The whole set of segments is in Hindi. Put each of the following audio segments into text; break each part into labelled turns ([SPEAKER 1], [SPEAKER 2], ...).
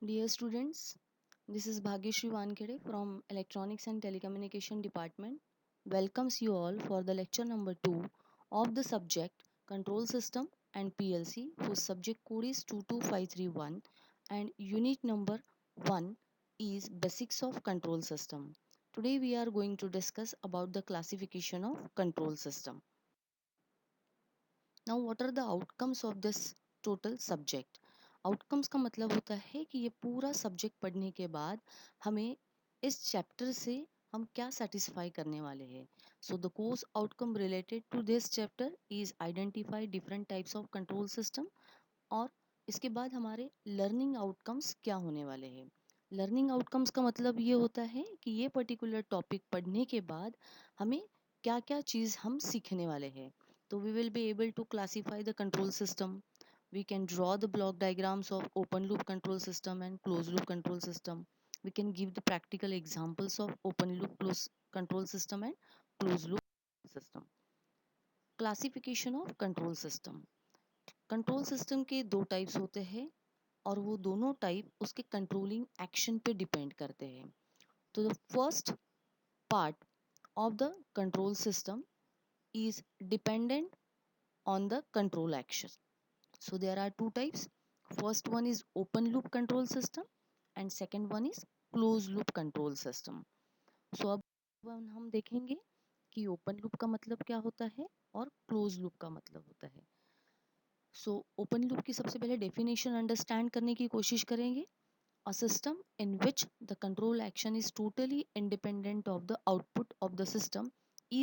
[SPEAKER 1] Dear students, this is Bhagyashri Wankhede from Electronics and Telecommunication Department. Welcomes you all for the lecture number 2 of the subject Control System and PLC, whose subject code is 22531 and unit number 1 is Basics of Control System. Today we are going to discuss about the classification of control system. Now what are the outcomes of this total subject? Outcomes का मतलब होता है कि ये पूरा सब्जेक्ट पढ़ने के बाद हमें इस चैप्टर से हम क्या सेटिस्फाई करने वाले हैं. So the course outcome related to this chapter is identify different types of control system. और इसके बाद हमारे लर्निंग आउटकम्स क्या होने वाले हैं. लर्निंग आउटकम्स का मतलब ये होता है कि ये पर्टिकुलर टॉपिक पढ़ने के बाद हमें क्या क्या चीज़ हम सीखने वाले हैं. तो we will be able to classify the control system. We can draw the block diagrams of open loop control system and closed loop control system. We can give the practical examples of open loop close control system and closed loop system. Classification of control system. Control system के दो टाइप्स होते हैं और वो दोनों टाइप उसके कंट्रोलिंग एक्शन पे डिपेंड करते हैं. तो the first part of the control system is dependent on the control action. So there are two types. First one is open loop control system and second one is closed loop control system. So अब हम देखेंगे कि open loop का मतलब क्या होता है और closed loop का मतलब होता है. So open loop की सबसे पहले definition understand करने की कोशिश करेंगे. A system in which the control action is totally independent of the output of the system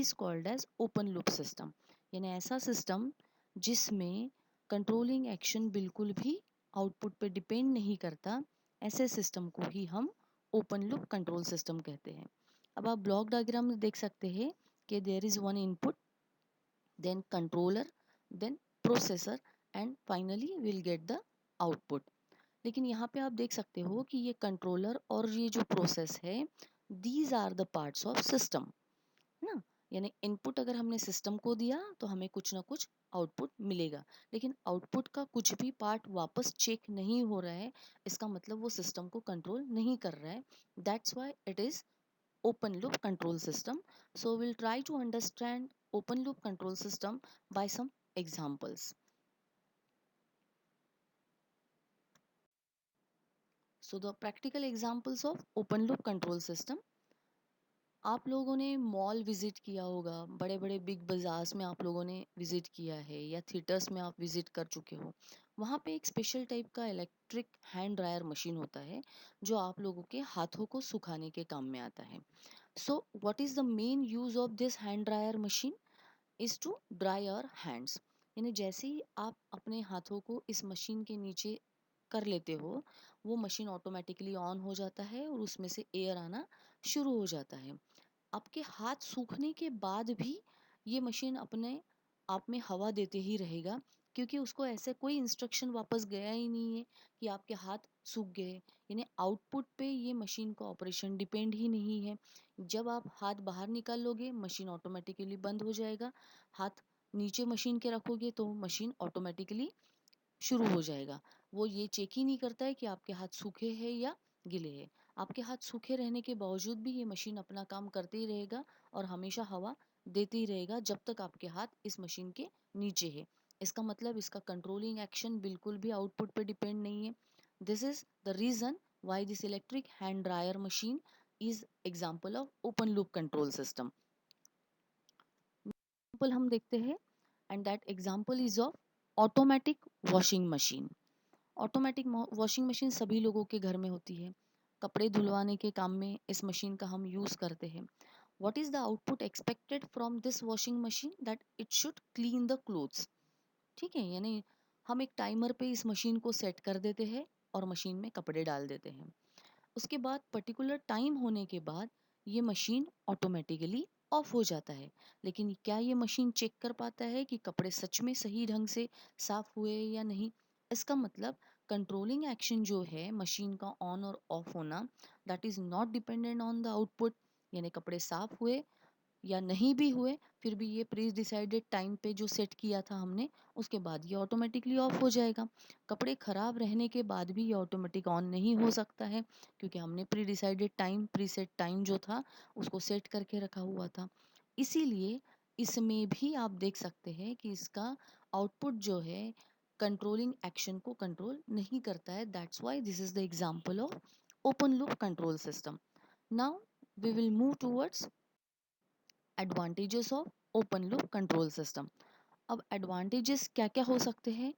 [SPEAKER 1] is called as open loop system. यानी ऐसा सिस्टम जिसमें कंट्रोलिंग एक्शन बिल्कुल भी आउटपुट पे डिपेंड नहीं करता, ऐसे सिस्टम को ही हम ओपन लूप कंट्रोल सिस्टम कहते हैं. अब आप ब्लॉक डायग्राम में देख सकते हैं कि there is one input, then controller, then processor and finally will get the output. लेकिन यहाँ पे आप देख सकते हो कि ये कंट्रोलर और ये जो प्रोसेस है, these are the parts of system, है ना. यानी इनपुट अगर हमने सिस्टम को दिया तो हमें कुछ ना कुछ आउटपुट मिलेगा, लेकिन आउटपुट का कुछ भी पार्ट वापस चेक नहीं हो रहा है, इसका मतलब वो सिस्टम को कंट्रोल नहीं कर रहा है. That's why it is open loop control system. So we'll try to understand open loop control system by some examples. So the practical examples of open loop control system. आप लोगों ने मॉल विजिट किया होगा, बड़े बड़े बिग बाजार्स में आप लोगों ने विजिट किया है या थिएटर्स में आप विजिट कर चुके हो. वहाँ पे एक स्पेशल टाइप का इलेक्ट्रिक हैंड ड्रायर मशीन होता है जो आप लोगों के हाथों को सुखाने के काम में आता है. So what is the main use of this hand dryer machine is to dry your hands. यानी जैसे ही आप अपने हाथों को इस मशीन के नीचे कर लेते हो, वो मशीन ऑटोमेटिकली ऑन हो जाता है और उसमें से एयर आना शुरू हो जाता है. आपके हाथ सूखने के बाद भी ये मशीन अपने आप में हवा देते ही रहेगा, क्योंकि उसको ऐसे कोई इंस्ट्रक्शन वापस गया ही नहीं है कि आपके हाथ सूख गए. यानी आउटपुट पे ये मशीन का ऑपरेशन डिपेंड ही नहीं है. जब आप हाथ बाहर निकाल लोगे मशीन ऑटोमेटिकली बंद हो जाएगा, हाथ नीचे मशीन के रखोगे तो मशीन ऑटोमेटिकली शुरू हो जाएगा. वो ये चेक ही नहीं करता है कि आपके हाथ सूखे हैं या गीले हैं. आपके हाथ सूखे रहने के बावजूद भी ये मशीन अपना काम करते ही रहेगा और हमेशा हवा देते ही रहेगा जब तक आपके हाथ इस मशीन के नीचे है. इसका मतलब इसका कंट्रोलिंग एक्शन बिल्कुल भी आउटपुट पे डिपेंड नहीं है. This is the reason why this electric hand dryer machine is example of open loop control system. Example हम देखते हैं and that example is of automatic washing machine. Automatic washing machine सभी लोगों के घर में होती है. कपड़े धुलवाने के काम में इस मशीन का हम यूज़ करते हैं. What is the output expected from this washing machine, that it should clean the clothes. ठीक है, यानी हम एक टाइमर पे इस मशीन को सेट कर देते हैं और मशीन में कपड़े डाल देते हैं. उसके बाद पर्टिकुलर टाइम होने के बाद ये मशीन ऑटोमेटिकली ऑफ हो जाता है. लेकिन क्या ये मशीन चेक कर पाता है कि कपड़े सच में सही ढंग से साफ हुए या नहीं? इसका मतलब कंट्रोलिंग एक्शन जो है मशीन का ऑन और ऑफ होना, that is not dependent on the output. यानी कपड़े साफ हुए या नहीं भी हुए, फिर भी ये प्री डिसाइडेड टाइम पे जो सेट किया था हमने, उसके बाद ये ऑटोमेटिकली ऑफ हो जाएगा। कपड़े खराब रहने के बाद भी ये ऑटोमेटिक ऑन नहीं हो सकता है, क्योंकि हमने pre decided time, preset time जो था उसको सेट करके रखा हुआ था। इसीलिए इसमें भी आप देख सकते हैं कि इसका आउटपुट जो है कंट्रोलिंग एक्शन को कंट्रोल नहीं करता है। That's why this is the example of open loop control system. Now we will move towards advantages of open loop control system. अब एडवांटेजेस क्या क्या हो सकते हैं,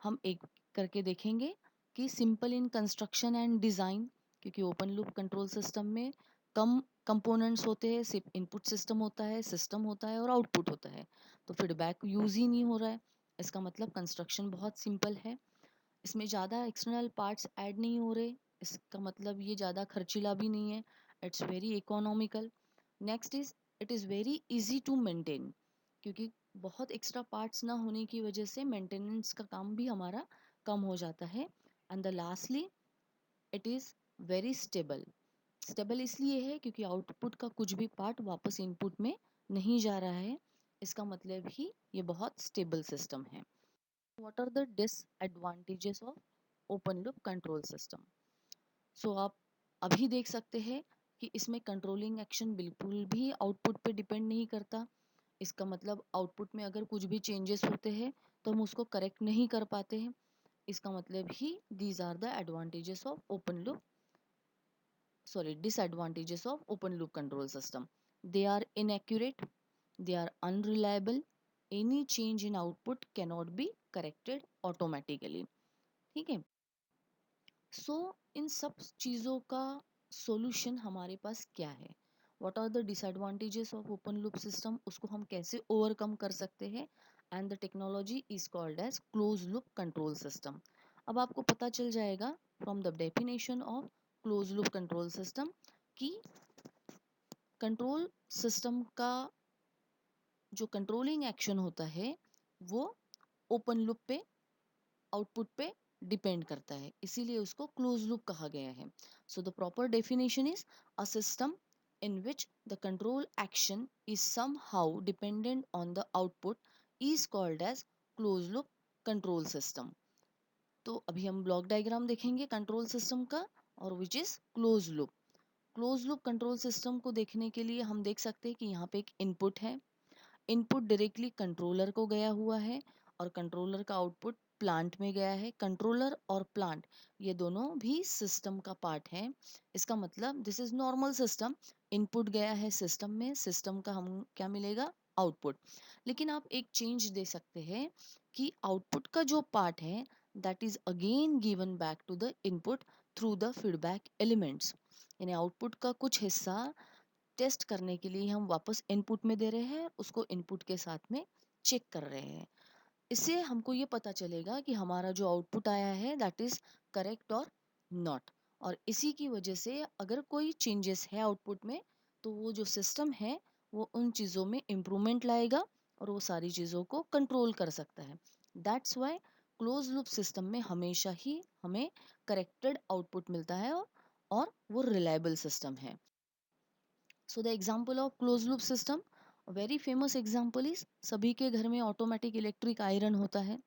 [SPEAKER 1] हम एक करके देखेंगे। कि simple in construction and design, क्योंकि ओपन लूप कंट्रोल सिस्टम में कम कंपोनेंट्स होते हैं, सिर्फ इनपुट सिस्टम होता है और आउटपुट होता है, तो फीडबैक यूज ही नहीं हो रहा है। इसका मतलब कंस्ट्रक्शन बहुत सिंपल है, इसमें ज़्यादा एक्सटर्नल पार्ट्स ऐड नहीं हो रहे, इसका मतलब ये ज़्यादा खर्चीला भी नहीं है, it's very economical. Next is it is very easy to maintain, क्योंकि बहुत एक्स्ट्रा पार्ट्स ना होने की वजह से मेंटेनेंस का काम भी हमारा कम हो जाता है। And the lastly it is very stable. Stable इसलिए है क्योंकि आउटपुट का कुछ भी पार्ट वापस इनपुट में नहीं जा रहा है, इसका मतलब ही ये बहुत स्टेबल सिस्टम है। What are the disadvantages of open loop control system? So आप अभी देख सकते हैं कि इसमें कंट्रोलिंग एक्शन बिल्कुल भी आउटपुट पे डिपेंड नहीं करता। इसका मतलब आउटपुट में अगर कुछ भी चेंजेस होते हैं तो हम उसको करेक्ट नहीं कर पाते हैं। इसका मतलब ही these are the advantages of open loop, sorry, disadvantages of open loop control system. They are inaccurate, they are unreliable, any change in output cannot be corrected automatically. ठीक है, सो इन सब चीज़ों का सॉल्यूशन हमारे पास क्या है? What are the disadvantages of open loop system, उसको हम कैसे ओवरकम कर सकते हैं? And the technology is called as close loop control system. अब आपको पता चल जाएगा from the definition of close loop control system कि कंट्रोल सिस्टम का जो कंट्रोलिंग एक्शन होता है वो ओपन लूप पे, आउटपुट पे डिपेंड करता है, इसीलिए उसको क्लोज लूप कहा गया है। So the proper definition is a system in which the control action is somehow dependent on the output is called as close loop control system. तो अभी हम ब्लॉक डायग्राम देखेंगे कंट्रोल सिस्टम का, और which is close loop. Close loop control system को देखने के लिए हम देख सकते हैं कि यहाँ पे एक इनपुट है, इनपुट डायरेक्टली कंट्रोलर को गया हुआ है और कंट्रोलर का आउटपुट प्लांट में गया है। कंट्रोलर और प्लांट ये दोनों भी सिस्टम का पार्ट है। इसका मतलब this is normal system, input गया है सिस्टम में, सिस्टम का हम क्या मिलेगा? आउटपुट। लेकिन आप एक चेंज दे सकते हैं कि आउटपुट का जो पार्ट है that is again given back to the input through the feedback elements. यानी आउटपुट का कुछ हिस्सा टेस्ट करने के लिए हम वापस इनपुट में दे रहे हैं, उसको इनपुट के साथ में चेक कर रहे हैं। इससे हमको ये पता चलेगा कि हमारा जो आउटपुट आया है दैट इज करेक्ट और नॉट। और इसी की वजह से अगर कोई चेंजेस है आउटपुट में तो वो जो सिस्टम है वो उन चीज़ों में इम्प्रूवमेंट लाएगा और वो सारी चीज़ों को कंट्रोल कर सकता है। That's why close loop system में हमेशा ही हमें करेक्टेड आउटपुट मिलता है, और वो रिलायबल सिस्टम है। So the example of close loop system, very famous example is सभी के घर में ऑटोमेटिक इलेक्ट्रिक आयरन होता है,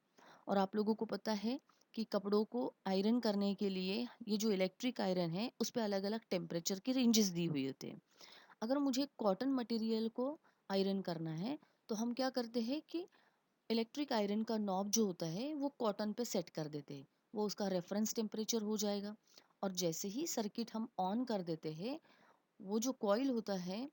[SPEAKER 1] और आप लोगों को पता है कि कपड़ों को आयरन करने के लिए ये जो इलेक्ट्रिक आयरन है उस पर अलग अलग टेम्परेचर के रेंजेस दी हुई होते हैं। अगर मुझे कॉटन मटेरियल को आयरन करना है तो हम क्या करते हैं कि इलेक्ट्रिक आयरन का नॉब जो होता है वो कॉटन पे सेट कर देते हैं, वो उसका रेफरेंस टेम्परेचर हो जाएगा। और जैसे ही सर्किट हम ऑन कर देते हैं, वो जो कॉइल होता है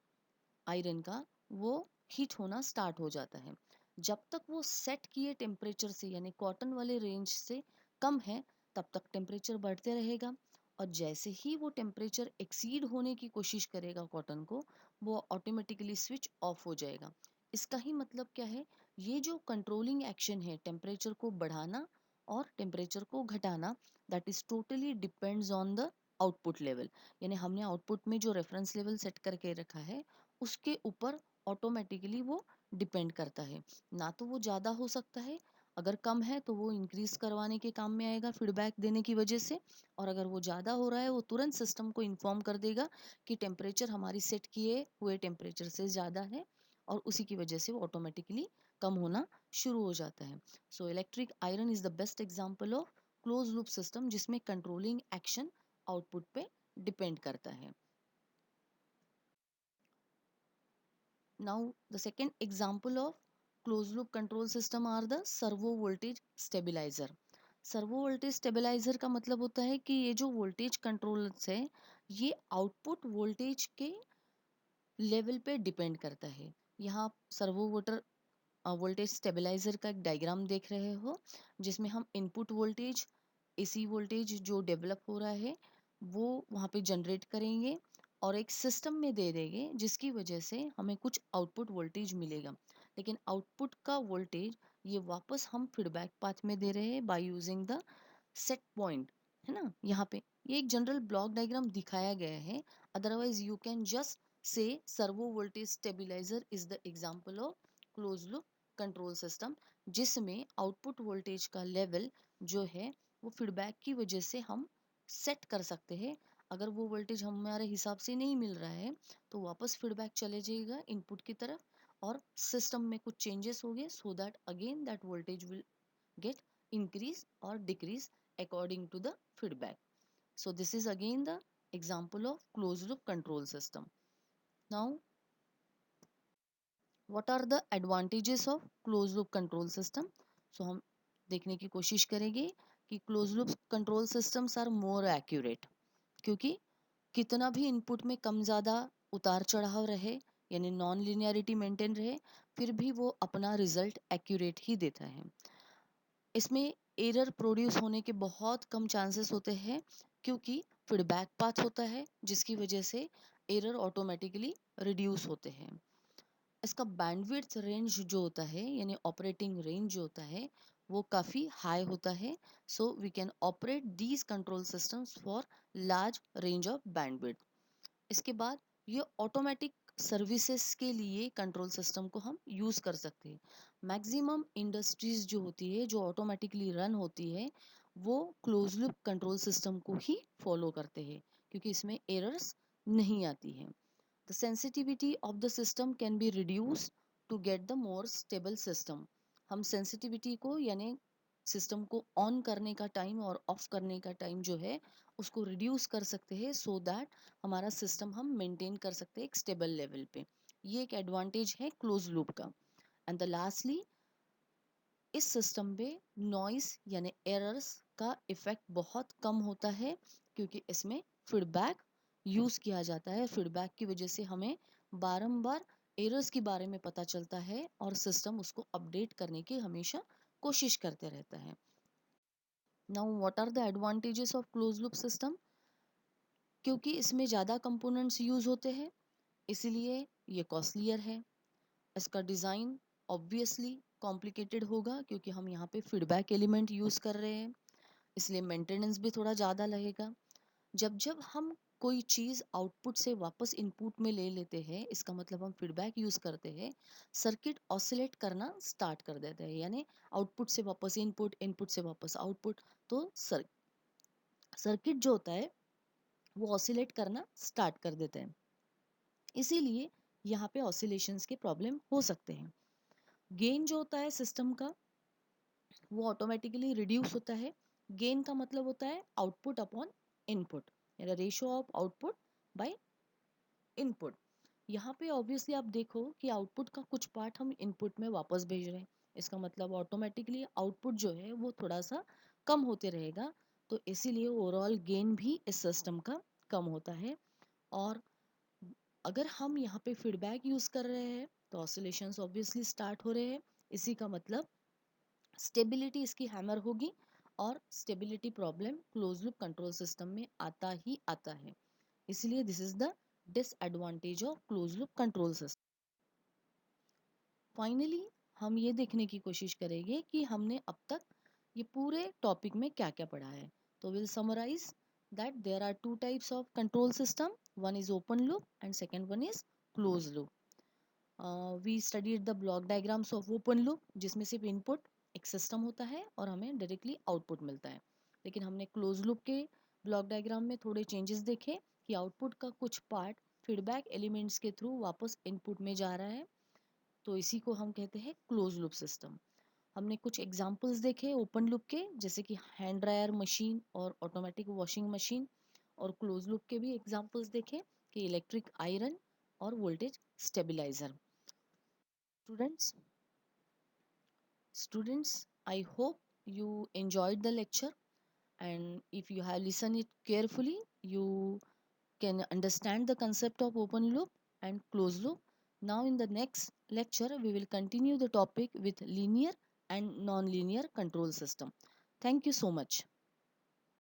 [SPEAKER 1] आयरन का वो हीट होना स्टार्ट हो जाता है। जब तक वो सेट किए टेम्परेचर से यानी कॉटन वाले रेंज से कम है तब तक टेम्परेचर बढ़ते रहेगा, और जैसे ही वो टेम्परेचर एक्सीड होने की कोशिश करेगा कॉटन को, वो ऑटोमेटिकली स्विच ऑफ हो जाएगा। इसका ही मतलब क्या है? ये जो कंट्रोलिंग एक्शन है टेम्परेचर को बढ़ाना और टेम्परेचर को घटाना, that is totally depends on the output level. यानी हमने आउटपुट में जो रेफरेंस लेवल सेट करके रखा है उसके ऊपर ऑटोमेटिकली वो डिपेंड करता है। ना तो वो ज़्यादा हो सकता है, अगर कम है तो वो इंक्रीज करवाने के काम में आएगा फीडबैक देने की वजह से, और अगर वो ज़्यादा हो रहा है वो तुरंत सिस्टम को इन्फॉर्म कर देगा कि टेम्परेचर हमारी सेट किए हुए टेम्परेचर से ज़्यादा है और उसी की वजह से वो ऑटोमेटिकली कम होना शुरू हो जाता है। So electric iron is the best example of close loop system जिसमें कंट्रोलिंग एक्शन आउटपुट पे डिपेंड करता है। Now, the second example of closed loop control system are the servo voltage stabilizer. Servo voltage stabilizer का मतलब होता है कि ये जो वोल्टेज कंट्रोलर्स है ये आउटपुट वोल्टेज के लेवल पे डिपेंड करता है। यहाँ सर्वो वोल्टेज स्टेबलाइजर का एक डायग्राम देख रहे हो जिसमें हम इनपुट वोल्टेज एसी वोल्टेज जो डेवलप हो रहा है वो वहाँ पे जनरेट करेंगे और एक सिस्टम में दे देंगे जिसकी वजह से हमें कुछ आउटपुट वोल्टेज मिलेगा। लेकिन आउटपुट का वोल्टेज ये वापस हम फीडबैक पाथ में दे रहे हैं by using the set point, है ना। यहाँ पे ये एक जनरल ब्लॉक डायग्राम दिखाया गया है, otherwise you can just say servo voltage stabilizer is the example of close loop control system जिसमें आउटपुट वोल्टेज का लेवल जो है वो फीडबैक की वजह से हम सेट कर सकते हैं। अगर वो वोल्टेज हमारे हिसाब से नहीं मिल रहा है तो वापस फीडबैक चले जाएगा इनपुट की तरफ और सिस्टम में कुछ चेंजेस हो गए so that again that voltage will get increase or decrease according to the feedback. So this is again the example of closed loop control system. Now what are the advantages of closed loop control system? So हम देखने की कोशिश करेंगे कि closed loop control systems are more accurate क्योंकि कितना भी इनपुट में कम ज़्यादा उतार चढ़ाव रहे यानी नॉन लिनियरिटी मेंटेन रहे फिर भी वो अपना रिजल्ट एक्यूरेट ही देता है। इसमें एरर प्रोड्यूस होने के बहुत कम चांसेस होते हैं क्योंकि फीडबैक पाथ होता है जिसकी वजह से एरर ऑटोमेटिकली रिड्यूस होते हैं। इसका बैंडविड्थ रेंज जो होता है यानी ऑपरेटिंग रेंज जो होता है वो काफ़ी हाई होता है। So we can operate these control systems for large range of bandwidth. इसके बाद ये ऑटोमेटिक सर्विसेज के लिए कंट्रोल सिस्टम को हम यूज़ कर सकते हैं। मैक्सिमम इंडस्ट्रीज जो होती है जो ऑटोमेटिकली रन होती है वो क्लोज लूप कंट्रोल सिस्टम को ही फॉलो करते हैं क्योंकि इसमें एरर्स नहीं आती है। The sensitivity of the system can be reduce to get the more stable system. हम सेंसिटिविटी को यानी सिस्टम को ऑन करने का टाइम और ऑफ करने का टाइम जो है उसको रिड्यूस कर सकते हैं सो दैट हमारा सिस्टम हम मेंटेन कर सकते हैं एक स्टेबल लेवल पे। ये एक एडवांटेज है क्लोज लूप का। एंड द लास्टली इस सिस्टम पे नॉइस यानी एरर्स का इफेक्ट बहुत कम होता है क्योंकि इसमें फीडबैक यूज़ किया जाता है। फीडबैक की वजह से हमें बारंबार एरर्स के बारे में पता चलता है और सिस्टम उसको अपडेट करने की हमेशा कोशिश करते रहता है। Now what are the advantages of close loop system? क्योंकि इसमें ज़्यादा कंपोनेंट्स यूज़ होते हैं इसीलिए ये कॉस्टलियर है। इसका डिज़ाइन ऑब्वियसली कॉम्प्लिकेटेड होगा क्योंकि हम यहाँ पे फीडबैक एलिमेंट यूज़ कर रहे हैं इसलिए मेंटेनेंस भी थोड़ा ज़्यादा लगेगा। जब जब हम कोई चीज़ आउटपुट से वापस इनपुट में ले लेते हैं इसका मतलब हम फीडबैक यूज़ करते हैं सर्किट ऑसिलेट करना स्टार्ट कर देता है यानी आउटपुट से वापस इनपुट इनपुट से वापस आउटपुट। तो सर्किट जो होता है वो ऑसिलेट करना स्टार्ट कर देते हैं इसीलिए यहाँ पे ऑसिलेशंस के प्रॉब्लम हो सकते हैं। गेन जो होता है सिस्टम का वो ऑटोमेटिकली रिड्यूस होता है। गेन का मतलब होता है आउटपुट अपॉन इनपुट या ratio of output by input. यहाँ पे ऑब्वियसली आप देखो कि आउटपुट का कुछ पार्ट हम इनपुट में वापस भेज रहे हैं इसका मतलब ऑटोमेटिकली आउटपुट जो है वो थोड़ा सा कम होते रहेगा तो इसीलिए ओवरऑल गेन भी इस सिस्टम का कम होता है। और अगर हम यहाँ पे फीडबैक यूज़ कर रहे हैं तो ऑसिलेशंस ऑब्वियसली स्टार्ट हो रहे हैं इसी का मतलब स्टेबिलिटी इसकी हैमर होगी और stability problem close loop control system में आता ही आता है इसलिए this is the disadvantage of close loop control system. Finally हम ये देखने की कोशिश करेंगे कि हमने अब तक ये पूरे टॉपिक में क्या क्या पढ़ा है। तो will summarise that there are two types of control system, one is open loop and second one is close loop. We studied the block diagrams of open loop जिसमें सिर्फ इनपुट एक सिस्टम होता है और हमें डायरेक्टली आउटपुट मिलता है। लेकिन हमने क्लोज लूप के ब्लॉक डायग्राम में थोड़े चेंजेस देखे कि आउटपुट का कुछ पार्ट फीडबैक एलिमेंट्स के थ्रू वापस इनपुट में जा रहा है तो इसी को हम कहते हैं क्लोज लूप सिस्टम। हमने कुछ एग्जांपल्स देखे ओपन लूप के, जैसे कि हैंड ड्रायर मशीन और ऑटोमेटिक वॉशिंग मशीन, और क्लोज लूप के भी एग्जांपल्स देखे कि इलेक्ट्रिक आयरन और voltage stabilizer. Students, I hope you enjoyed the lecture, and if you have listened it carefully, you can understand the concept of open loop and closed loop. Now in the next lecture, we will continue the topic with linear and non-linear control system. Thank you so much.